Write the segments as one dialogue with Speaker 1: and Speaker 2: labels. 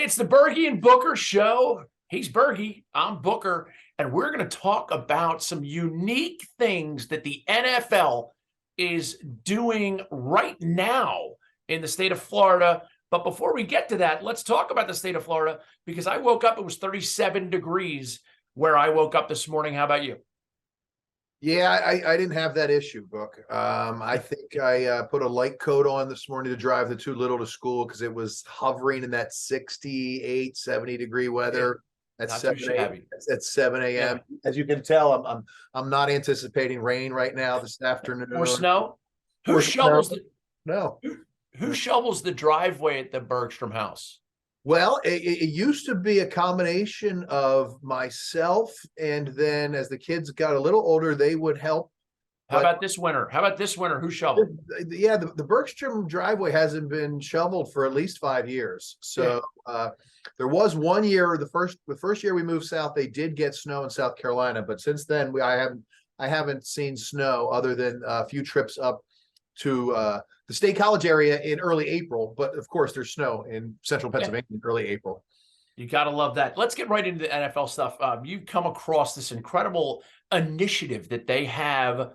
Speaker 1: It's the Bergie and Booker show. He's Bergie, I'm Booker, and we're going to talk about some unique things that the NFL is doing right now in the state of Florida. But before we get to that, let's talk about the state of Florida, because I woke up, it was 37 degrees where I woke up this morning. How about you?
Speaker 2: Yeah, I didn't have that issue, Book. I think I put a light coat on this morning to drive the two little to school because it was hovering in that 68, 70-degree weather at
Speaker 1: Not
Speaker 2: 7
Speaker 1: too shabby.
Speaker 2: at 7 a.m. As you can tell, I'm not anticipating rain right now this afternoon.
Speaker 1: Or snow? Who
Speaker 2: Or
Speaker 1: shovels
Speaker 2: snow.
Speaker 1: the
Speaker 2: No.
Speaker 1: who shovels the driveway at the Bergstrom house?
Speaker 2: Well, it used to be a combination of myself, and then as the kids got a little older, they would help.
Speaker 1: How about this winter? Who shoveled?
Speaker 2: Yeah, the Bergstrom driveway hasn't been shoveled for at least 5 years. So there was one year, the first year we moved south, they did get snow in South Carolina, but since then I haven't seen snow other than a few trips up to the State College area in early April. But of course, there's snow in central Pennsylvania in early April.
Speaker 1: You got to love that. Let's get right into the NFL stuff. You've come across this incredible initiative that they have,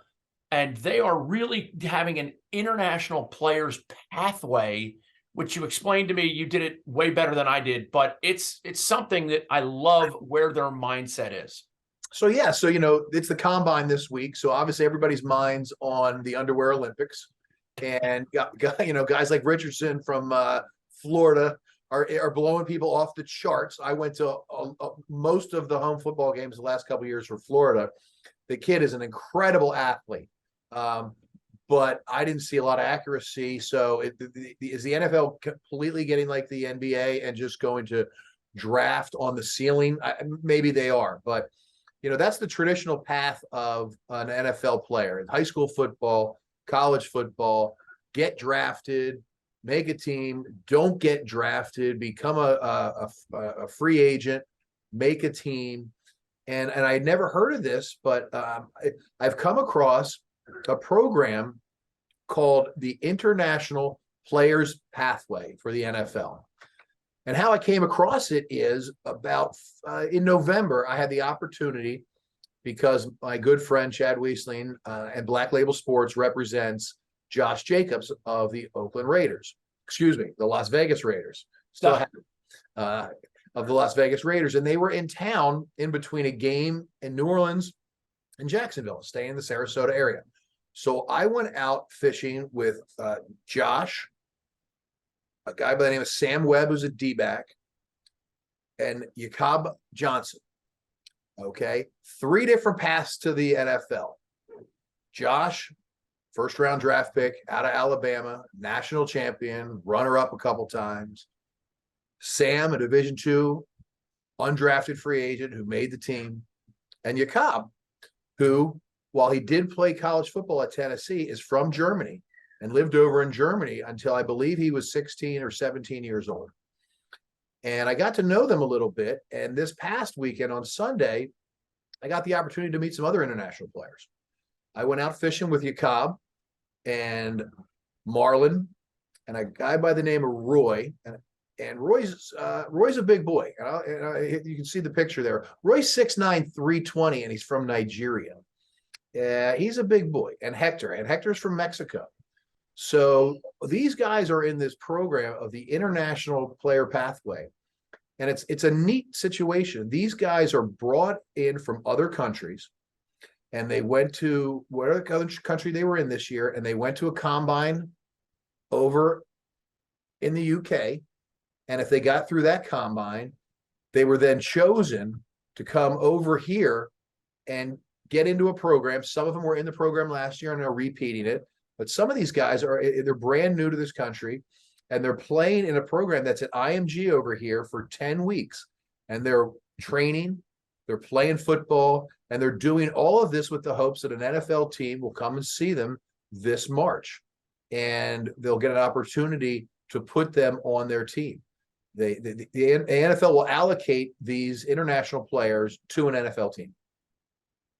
Speaker 1: and they are really having an international players pathway, which you explained to me. You did it way better than I did, but it's something that I love where their mindset is.
Speaker 2: So it's the combine this week. So obviously everybody's mind's on the underwear Olympics, and guys like Richardson from Florida are blowing people off the charts. I went to most of the home football games the last couple of years for Florida. The kid is an incredible athlete, but I didn't see a lot of accuracy. So is the NFL completely getting like the NBA and just going to draft on the ceiling? Maybe they are, but that's the traditional path of an NFL player in high school football, college football. Get drafted, make a team, don't get drafted, become a free agent, make a team. And I never heard of this, but I've come across a program called the International Players Pathway for the NFL. And how I came across it is about in November, I had the opportunity, because my good friend Chad Wiesling and Black Label Sports represents Josh Jacobs of the the Las Vegas Raiders. Of the Las Vegas Raiders. And they were in town in between a game in New Orleans and Jacksonville, staying in the Sarasota area. So I went out fishing with Josh, a guy by the name of Sam Webb, who's a D-back, and Jacob Johnson. Okay. 3 different paths to the NFL. Josh, first-round draft pick out of Alabama, national champion, runner-up a couple times. Sam, a Division II undrafted free agent who made the team. And Jacob, who, while he did play college football at Tennessee, is from Germany and lived over in Germany until I believe he was 16 or 17 years old. And I got to know them a little bit. And this past weekend on Sunday, I got the opportunity to meet some other international players. I went out fishing with Jacob and Marlon and a guy by the name of Roy. And Roy's a big boy. You can see the picture there. Roy's 6'9", 320, and he's from Nigeria. He's a big boy. And Hector's from Mexico. So these guys are in this program of the International Player Pathway. And it's a neat situation. These guys are brought in from other countries, and they went to whatever country they were in this year, and they went to a combine over in the UK. And if they got through that combine, they were then chosen to come over here and get into a program. Some of them were in the program last year and are repeating it. But some of these guys they're brand new to this country, and they're playing in a program that's at IMG over here for 10 weeks. And they're training, they're playing football, and they're doing all of this with the hopes that an NFL team will come and see them this March. And they'll get an opportunity to put them on their team. The NFL will allocate these international players to an NFL team.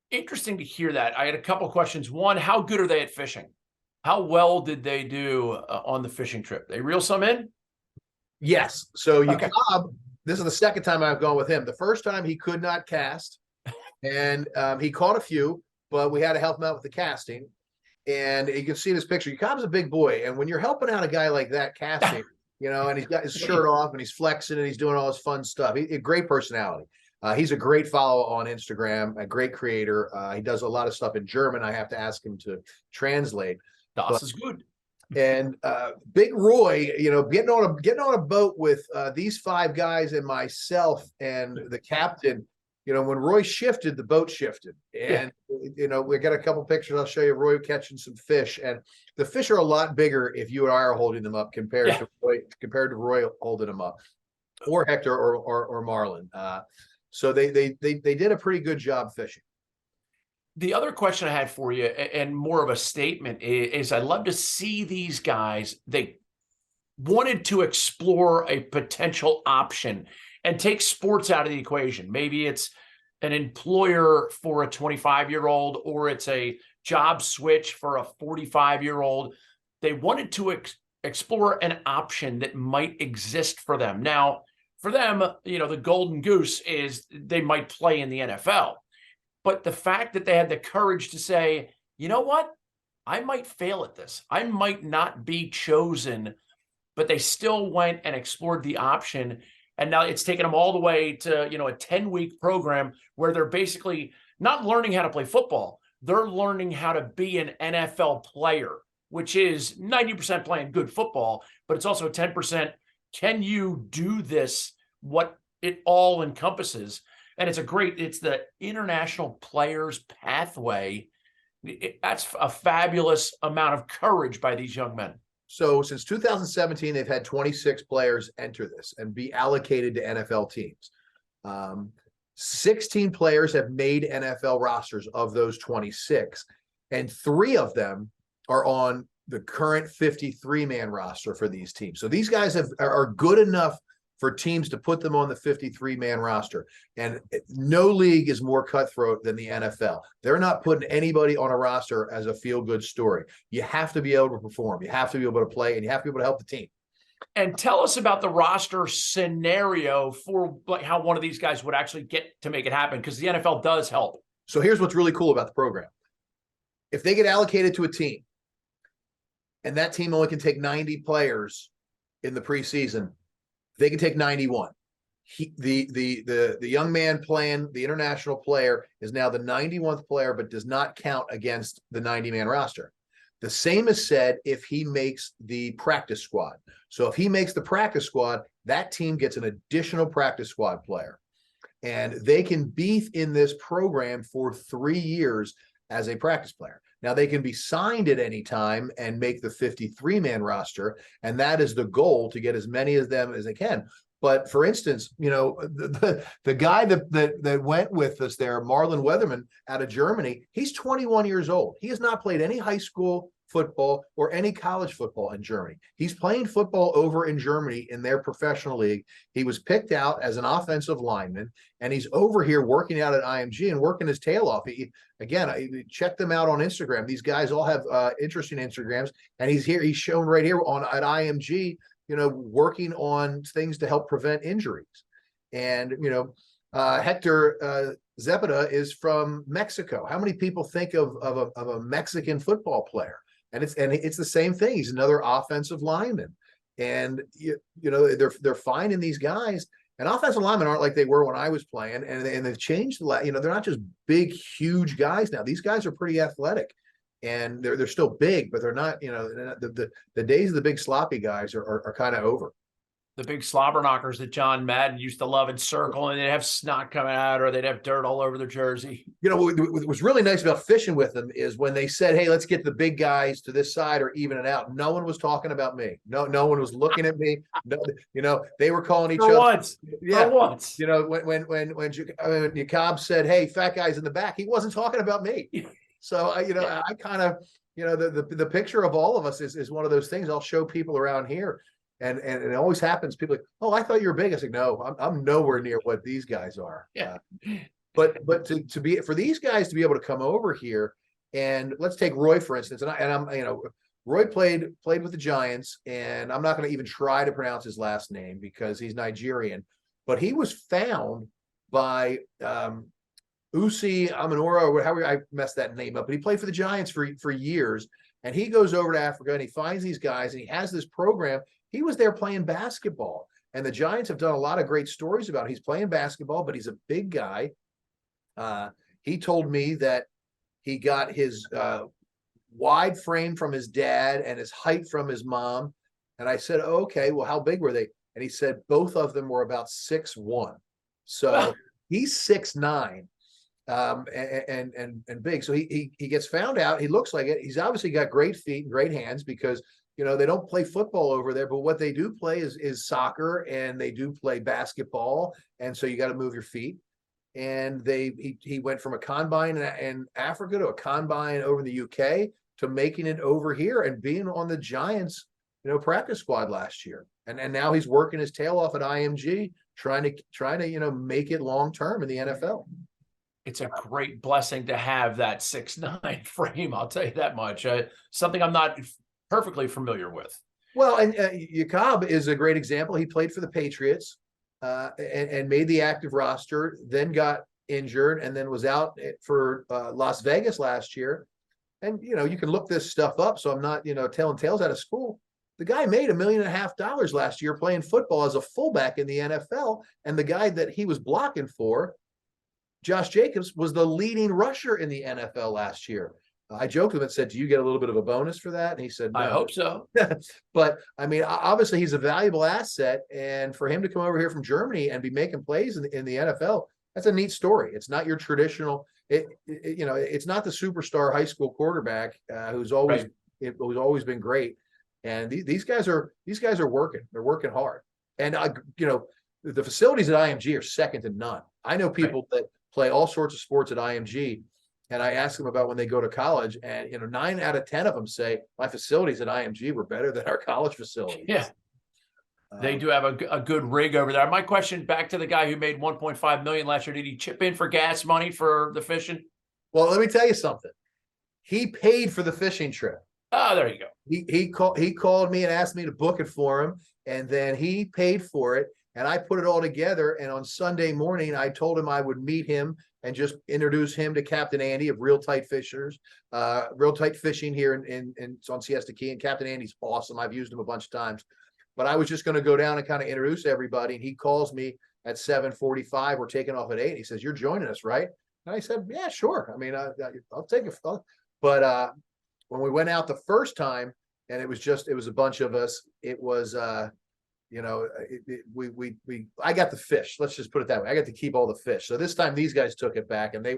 Speaker 1: Interesting to hear that. I had a couple of questions. One, how good are they at fishing? How well did they do on the fishing trip? They reel some in?
Speaker 2: Yes. So Jacob This is the second time I've gone with him. The first time he could not cast, and he caught a few, but we had to help him out with the casting. And you can see this picture. Cobb's a big boy, and when you're helping out a guy like that casting, and he's got his shirt off and he's flexing and he's doing all his fun stuff. A great personality. He's a great follow on Instagram, a great creator. He does a lot of stuff in German. I have to ask him to translate.
Speaker 1: Das is good.
Speaker 2: And Big Roy, getting on a boat with these five guys and myself and the captain. When Roy shifted, the boat shifted, and we got a couple pictures. I'll show you Roy catching some fish, and the fish are a lot bigger if you and I are holding them up compared to Roy holding them up, or Hector or Marlon. So they did a pretty good job fishing.
Speaker 1: The other question I had for you, and more of a statement, is I'd love to see these guys. They wanted to explore a potential option and take sports out of the equation. Maybe it's an employer for a 25-year-old, or it's a job switch for a 45-year-old. They wanted to explore an option that might exist for them. Now, for them, the golden goose is they might play in the NFL. But the fact that they had the courage to say, you know what, I might fail at this. I might not be chosen, but they still went and explored the option. And now it's taken them all the way to, a 10-week program where they're basically not learning how to play football. They're learning how to be an NFL player, which is 90% playing good football, but it's also 10%. Can you do this? What it all encompasses. And it's the international players pathway. That's a fabulous amount of courage by these young men.
Speaker 2: So since 2017, they've had 26 players enter this and be allocated to NFL teams. 16 players have made NFL rosters of those 26, and 3 of them are on the current 53-man roster for these teams. So these guys are good enough for teams to put them on the 53-man roster. And no league is more cutthroat than the NFL. They're not putting anybody on a roster as a feel-good story. You have to be able to perform. You have to be able to play, and you have to be able to help the team.
Speaker 1: And tell us about the roster scenario for how one of these guys would actually get to make it happen, because the NFL does help.
Speaker 2: So here's what's really cool about the program. If they get allocated to a team, and that team only can take 90 players in the preseason, they can take 91. The young man playing the international player is now the 91th player, but does not count against the 90-man roster. The same is said if he makes the practice squad. So if he makes the practice squad, that team gets an additional practice squad player. And they can be in this program for 3 years as a practice player. Now, they can be signed at any time and make the 53-man roster, and that is the goal, to get as many of them as they can. But for instance, the guy that went with us there, Marlon Weatherman out of Germany, he's 21 years old. He has not played any high school football or any college football in Germany. He's playing football over in Germany in their professional league. He was picked out as an offensive lineman, and he's over here working out at IMG and working his tail off. I check them out on Instagram. These guys all have interesting Instagrams, and he's shown right here at IMG, working on things to help prevent injuries. And, Hector Zepeda is from Mexico. How many people think of a Mexican football player? And it's the same thing. He's another offensive lineman, and they're finding these guys. And offensive linemen aren't like they were when I was playing, and they've changed a lot. They're not just big, huge guys now. These guys are pretty athletic, and they're still big, but they're not. The days of the big sloppy guys are kind of over.
Speaker 1: The big slobber knockers that John Madden used to love in circle, and they'd have snot coming out, or they'd have dirt all over their jersey.
Speaker 2: What was really nice about fishing with them is when they said, "Hey, let's get the big guys to this side or even it out." No one was talking about me. No one was looking at me. No, they were calling each other.
Speaker 1: Once.
Speaker 2: Yeah.
Speaker 1: For once.
Speaker 2: When Cobb said, "Hey, fat guys in the back," he wasn't talking about me. So I kind of, the picture of all of us is one of those things I'll show people around here. And it always happens. People are like, "Oh, I thought you were big." I said, "No, I'm nowhere near what these guys are."
Speaker 1: Yeah.
Speaker 2: But for these guys to be able to come over here, and let's take Roy for instance. Roy played with the Giants, and I'm not going to even try to pronounce his last name because he's Nigerian. but he was found by Usi Amanora, or however I messed that name up, but he played for the Giants for years. And he goes over to Africa and he finds these guys and he has this program. He was there playing basketball. And the Giants have done a lot of great stories about it. He's playing basketball, but he's a big guy. He told me that he got his wide frame from his dad and his height from his mom. And I said, oh, okay, well, how big were they? And he said both of them were about 6'1". So he's 6'9". And big. So he gets found out. He looks like it. He's obviously got great feet and great hands because they don't play football over there, but what they do play is soccer, and they do play basketball. And so you got to move your feet. And he went from a combine in Africa to a combine over in the UK to making it over here and being on the Giants, practice squad last year. And now he's working his tail off at IMG, trying to make it long term in the NFL.
Speaker 1: It's a great blessing to have that 6'9" frame. I'll tell you that much. Something I'm not perfectly familiar with.
Speaker 2: Well, and Jakob is a great example. He played for the Patriots and made the active roster, then got injured, and then was out for Las Vegas last year. And, you can look this stuff up, so I'm not, telling tales out of school. The guy made $1.5 million last year playing football as a fullback in the NFL, and the guy that he was blocking for, Josh Jacobs, was the leading rusher in the NFL last year. I joked with him and said, do you get a little bit of a bonus for that? And he said, no.
Speaker 1: I hope so.
Speaker 2: But, I mean, obviously he's a valuable asset. And for him to come over here from Germany and be making plays in the NFL, that's a neat story. It's not your traditional, it's not the superstar high school quarterback who's always been great. And these guys are working. They're working hard. And, the facilities at IMG are second to none. I know people that play all sorts of sports at IMG, and I ask them about when they go to college, and 9 out of 10 of them say my facilities at IMG were better than our college facilities.
Speaker 1: Yeah, they do have a good rig over there. My question back to the guy who made $1.5 million last year: did he chip in for gas money for the fishing?
Speaker 2: Well, let me tell you something. He paid for the fishing trip.
Speaker 1: Oh, there you
Speaker 2: go. He called me and asked me to book it for him, and then he paid for it. And I put it all together. And on Sunday morning, I told him I would meet him and just introduce him to Captain Andy of Real Tight Fishers, Real Tight Fishing here in on Siesta Key. And Captain Andy's awesome. I've used him a bunch of times. But I was just going to go down and kind of introduce everybody. And he calls me at 7:45. We're taking off at 8. He says, "You're joining us, right?" And I said, "Yeah, sure. I mean, I'll take it." But when we went out the first time, and it was a bunch of us. It was I got the fish. Let's just put it that way. I got to keep all the fish. So this time these guys took it back, and they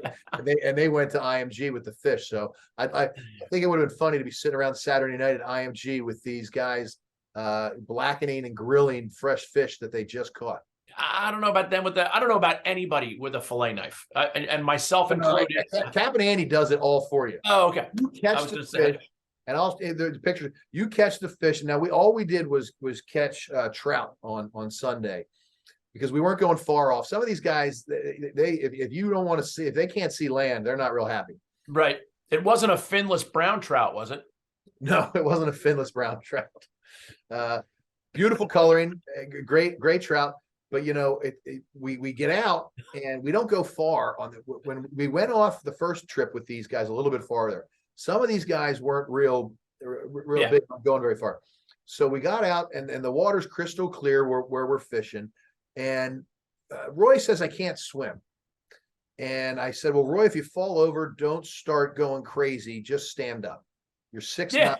Speaker 2: went to IMG with the fish. So I think it would have been funny to be sitting around Saturday night at IMG with these guys blackening and grilling fresh fish that they just caught.
Speaker 1: I don't know about them with that. I don't know about anybody with a fillet knife, and myself included.
Speaker 2: Captain Andy does it all for you.
Speaker 1: Oh, okay.
Speaker 2: You catch the fish. And the picture, you catch the fish. Now all we did was catch trout on Sunday, because we weren't going far off. Some of these guys, if you don't want to see, if they can't see land, they're not real happy.
Speaker 1: Right. It wasn't a finless brown trout, was it?
Speaker 2: No, it wasn't a finless brown trout. Beautiful coloring, great trout. But we get out and we don't go far when we went off the first trip with these guys a little bit farther. Some of these guys weren't real big on going very far. So we got out and the water's crystal clear where we're fishing. And Roy says, I can't swim. And I said, well, Roy, if you fall over, don't start going crazy. Just stand up. You're 6'9",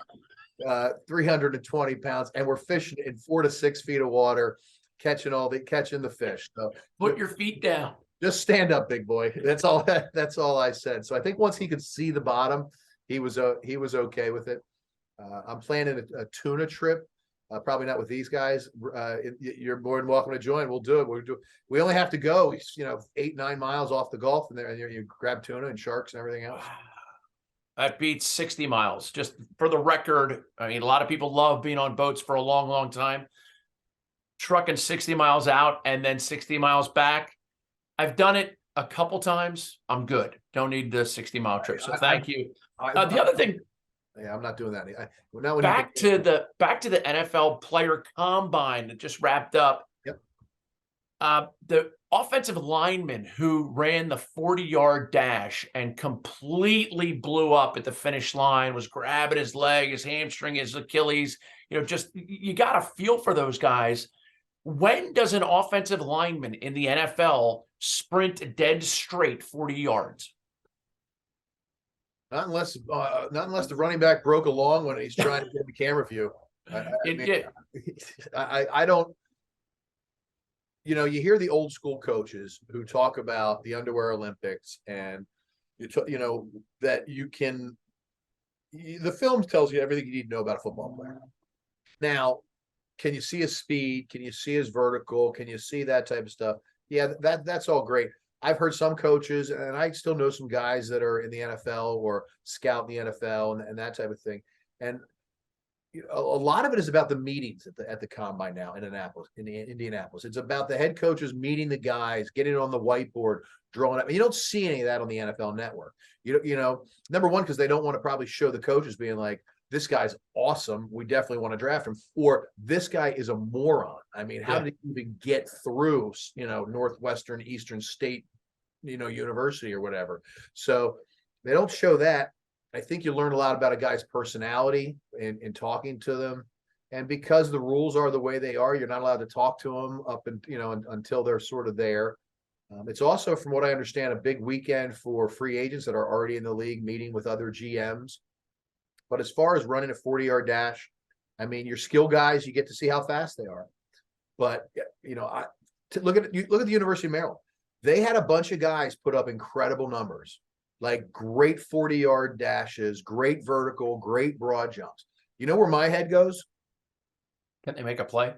Speaker 2: 320 pounds, and we're fishing in 4 to 6 feet of water, catching the fish. So
Speaker 1: put your feet down.
Speaker 2: Just stand up, big boy. That's all I said. So I think once he could see the bottom, he was okay with it. I'm planning a tuna trip, probably not with these guys. You're more than welcome to join. We'll do it. We only have to go, 8-9 miles off the Gulf, and there you grab tuna and sharks and everything else.
Speaker 1: That beats 60 miles. Just for the record, I mean, a lot of people love being on boats for a long, long time. Trucking 60 miles out and then 60 miles back. I've done it a couple times. I'm good. Don't need the 60-mile trip. So thank you. The other thing,
Speaker 2: I'm not doing that.
Speaker 1: Back to the NFL player combine that just wrapped up.
Speaker 2: Yep.
Speaker 1: The offensive lineman who ran the 40-yard dash and completely blew up at the finish line, was grabbing his leg, his hamstring, his Achilles, just you got to feel for those guys. When does an offensive lineman in the NFL sprint dead straight 40 yards?
Speaker 2: Not unless the running back broke along when he's trying to get the camera view. I don't. You hear the old school coaches who talk about the underwear Olympics, and that you can. The film tells you everything you need to know about a football player. Now, can you see his speed? Can you see his vertical? Can you see that type of stuff? Yeah, that's all great. I've heard some coaches, and I still know some guys that are in the NFL or scout in the NFL and that type of thing. And a lot of it is about the meetings at the combine now in Indianapolis. It's about the head coaches meeting the guys, getting it on the whiteboard, drawing up. You don't see any of that on the NFL Network. Number one, because they don't want to probably show the coaches being like, this guy's awesome, we definitely want to draft him, or this guy is a moron. I mean, how did he even get through, Northwestern Eastern State, university or whatever? So they don't show that. I think you learn a lot about a guy's personality in talking to them. And because the rules are the way they are, you're not allowed to talk to them until they're sort of there. It's also, from what I understand, a big weekend for free agents that are already in the league, meeting with other GMs. But as far as running a 40-yard dash, I mean, your skill guys, you get to see how fast they are. But look at the University of Maryland. They had a bunch of guys put up incredible numbers, like great 40-yard dashes, great vertical, great broad jumps. You know where my head goes?
Speaker 1: Can they make a play?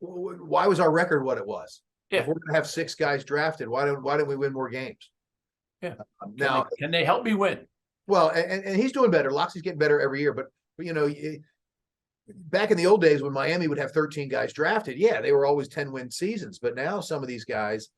Speaker 2: Why was our record what it was?
Speaker 1: Yeah.
Speaker 2: If we're going to have 6 guys drafted, why don't we win more games?
Speaker 1: Yeah. Can they help me win?
Speaker 2: Well, and he's doing better. Loxley's getting better every year. But back in the old days when Miami would have 13 guys drafted, they were always 10-win seasons. But now some of these guys,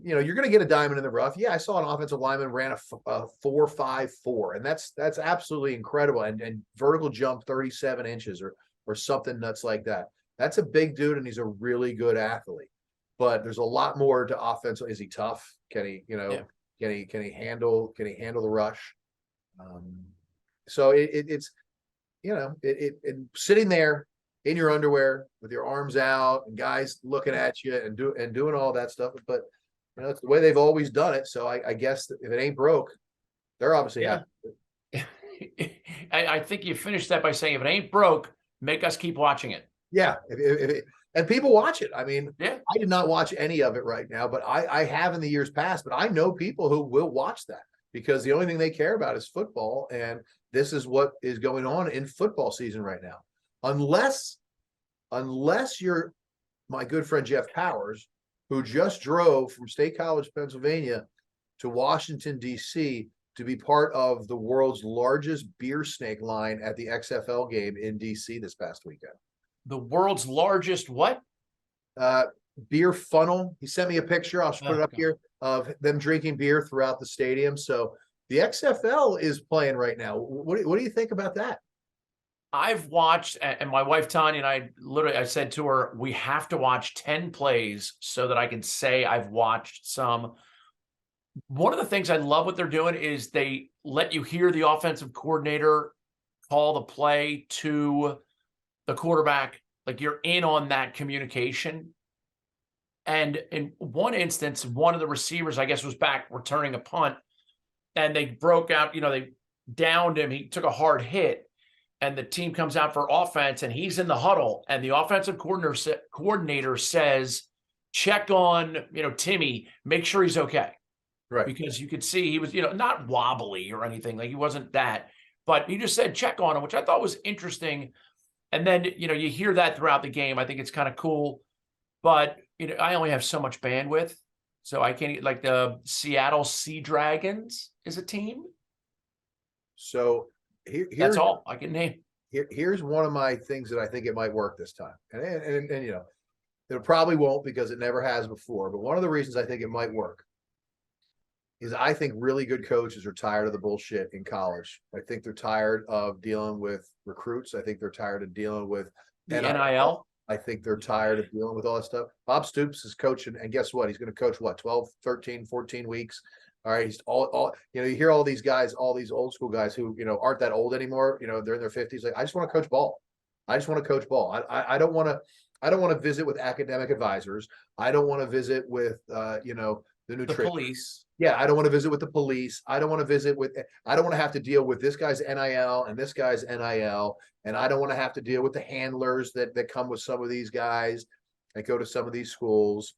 Speaker 2: you're going to get a diamond in the rough. Yeah, I saw an offensive lineman ran a 4.54, and that's absolutely incredible. And vertical jump 37 inches or something nuts like that. That's a big dude, and he's a really good athlete. But there's a lot more to offense. Is he tough? Can he, can he handle the rush? So it's sitting there in your underwear with your arms out and guys looking at you and doing all that stuff. But it's the way they've always done it. So I guess if it ain't broke, they're obviously happy.
Speaker 1: I think you finished that by saying, if it ain't broke, make us keep watching it.
Speaker 2: Yeah. And people watch it. I mean,
Speaker 1: I
Speaker 2: did not watch any of it right now, but I have in the years past. But I know people who will watch that because the only thing they care about is football. And this is what is going on in football season right now. Unless you're my good friend Jeff Powers, who just drove from State College, Pennsylvania to Washington, D.C. to be part of the world's largest beer snake line at the XFL game in D.C. this past weekend.
Speaker 1: The world's largest what?
Speaker 2: Beer funnel. He sent me a picture. I'll put it up here of them drinking beer throughout the stadium. So the XFL is playing right now. What do you think about that?
Speaker 1: I've watched, and my wife Tanya and I said to her, we have to watch 10 plays so that I can say I've watched some. One of the things I love what they're doing is they let you hear the offensive coordinator call the play to the quarterback. Like, you're in on that communication. And in one instance, one of the receivers, I guess, was back returning a punt, and they broke out, they downed him. He took a hard hit. And the team comes out for offense, and he's in the huddle, and the offensive coordinator says, check on, Timmy, make sure he's okay.
Speaker 2: Right.
Speaker 1: Because you could see he was, not wobbly or anything. Like, he wasn't that. But he just said, check on him, which I thought was interesting. And then, you hear that throughout the game. I think it's kind of cool. But, I only have so much bandwidth. So I can't, like, the Seattle Sea Dragons is a team.
Speaker 2: So
Speaker 1: that's all I can name.
Speaker 2: Here's one of my things that I think it might work this time. And it probably won't because it never has before. But one of the reasons I think it might work is I think really good coaches are tired of the bullshit in college. I think they're tired of dealing with recruits. I think they're tired of dealing with
Speaker 1: the NIL.
Speaker 2: I think they're tired of dealing with all that stuff. Bob Stoops is coaching, and guess what? He's going to coach what, 12, 13, 14 weeks. All right. He's all, you know, you hear all these guys, all these old school guys who, you know, aren't that old anymore. You know, they're in their 50s. Like, I just want to coach ball. I just want to coach ball. I don't want to, I don't want to visit with academic advisors. I don't want to visit with, you know, the nutrition.
Speaker 1: Police.
Speaker 2: Yeah, I don't want to visit with the police. I don't want to visit with, I don't want to have to deal with this guy's NIL and this guy's NIL. And I don't want to have to deal with the handlers that come with some of these guys that go to some of these schools.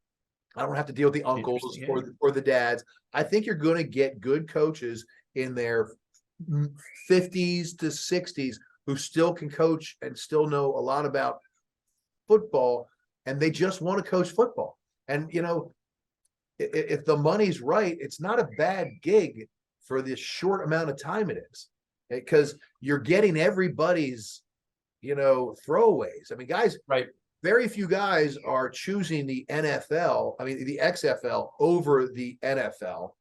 Speaker 2: I don't have to deal with the uncles or the dads. I think you're going to get good coaches in their 50s to 60s who still can coach and still know a lot about football, and they just want to coach football. And, you know, if the money's right, it's not a bad gig for this short amount of time it is, because you're getting everybody's, you know, throwaways. I mean, guys,
Speaker 1: right.
Speaker 2: Very few guys are choosing the NFL, I mean, the XFL over the NFL,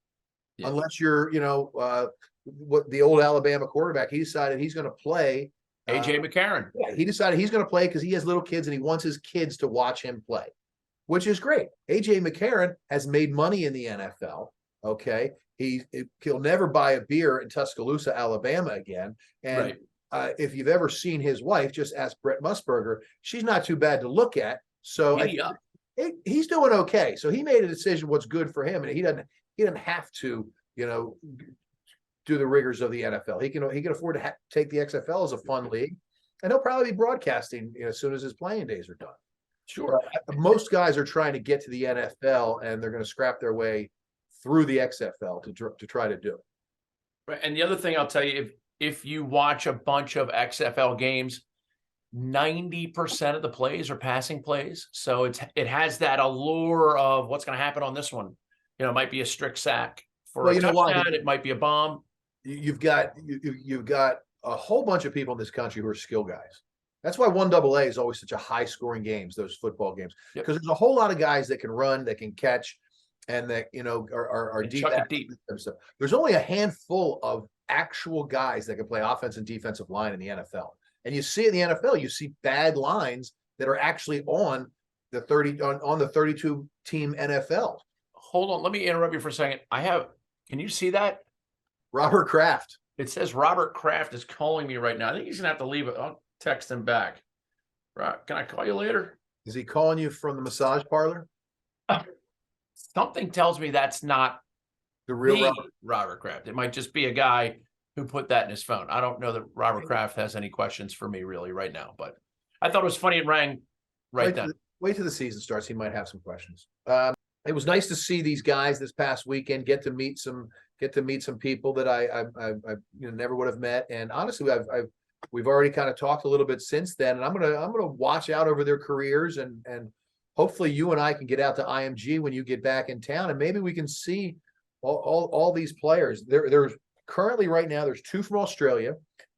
Speaker 2: unless you're, you know, what the old Alabama quarterback, he decided he's going to play.
Speaker 1: AJ McCarron.
Speaker 2: Yeah, he decided he's going to play because he has little kids and he wants his kids to watch him play, which is great. AJ McCarron has made money in the NFL. Okay. He'll never buy a beer in Tuscaloosa, Alabama again. And if you've ever seen his wife, just ask Brett Musburger. She's not too bad to look at. So he's doing okay. So he made a decision what's good for him, and he doesn't have to, you know, do the rigors of the NFL. He can afford to take the XFL as a fun league, and he'll probably be broadcasting, you know, as soon as his playing days are done.
Speaker 1: Sure.
Speaker 2: Most guys are trying to get to the NFL, and they're going to scrap their way through the XFL to try to do it.
Speaker 1: Right. And the other thing I'll tell you, if you watch a bunch of XFL games, 90% of the plays are passing plays. So it has that allure of what's going to happen on this one. You know, it might be a strict sack for a touchdown. It might be a bomb.
Speaker 2: You've got a whole bunch of people in this country who are skill guys. That's why 1AA is always such a high scoring games, those football games, because there's a whole lot of guys that can run, that can catch, and that, you know, are deep. There's only a handful of actual guys that can play offense and defensive line in the NFL. And you see in the NFL, you see bad lines that are actually on the 32 team NFL.
Speaker 1: Hold on, let me interrupt you for a second. Can you see that?
Speaker 2: Robert Kraft.
Speaker 1: It says Robert Kraft is calling me right now. I think he's gonna have to leave it. I'll text him back. Right? Can I call you later?
Speaker 2: Is he calling you from the massage parlor?
Speaker 1: Something tells me that's not
Speaker 2: the real
Speaker 1: Robert Kraft. It might just be a guy who put that in his phone. I don't know that Robert Kraft has any questions for me really right now, but I thought it was funny. It rang right then.
Speaker 2: Wait till the season starts. He might have some questions. It was nice to see these guys this past weekend, get to meet some people that I you know, never would have met. And honestly, we've already kind of talked a little bit since then, and I'm gonna watch out over their careers, and hopefully you and I can get out to IMG when you get back in town, and maybe we can see all these players. There's currently right now, there's 2 from Australia.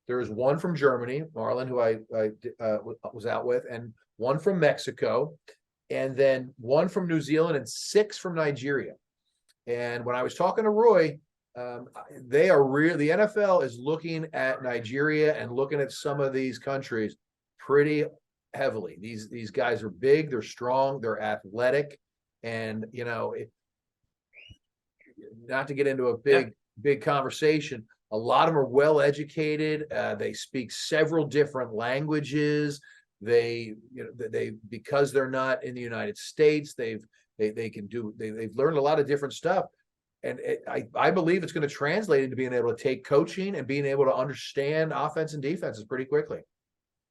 Speaker 2: There's 1 from Germany, Marlon, who I was out with, and 1 from Mexico, and then 1 from New Zealand, and 6 from Nigeria. And when I was talking to Roy, they are the NFL is looking at Nigeria and looking at some of these countries pretty heavily. These guys are big, they're strong, they're athletic, and, you know, not to get into a big conversation, a lot of them are well educated. They speak several different languages. They because they're not in the United States, they've learned a lot of different stuff. And I believe it's going to translate into being able to take coaching and being able to understand offense and defenses pretty quickly.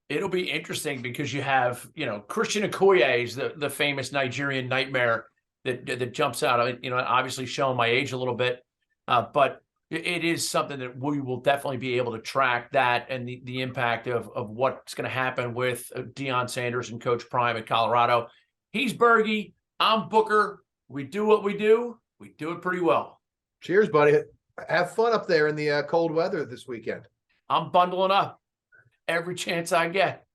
Speaker 1: It'll be interesting because you have, you know, Christian Okoye is the famous Nigerian nightmare that jumps out. You know, obviously showing my age a little bit, but it is something that we will definitely be able to track that and the impact of what's going to happen with Deion Sanders and Coach Prime at Colorado. He's Bergie. I'm Booker. We do what we do. We do it pretty well.
Speaker 2: Cheers, buddy. Have fun up there in the cold weather this weekend.
Speaker 1: I'm bundling up every chance I get.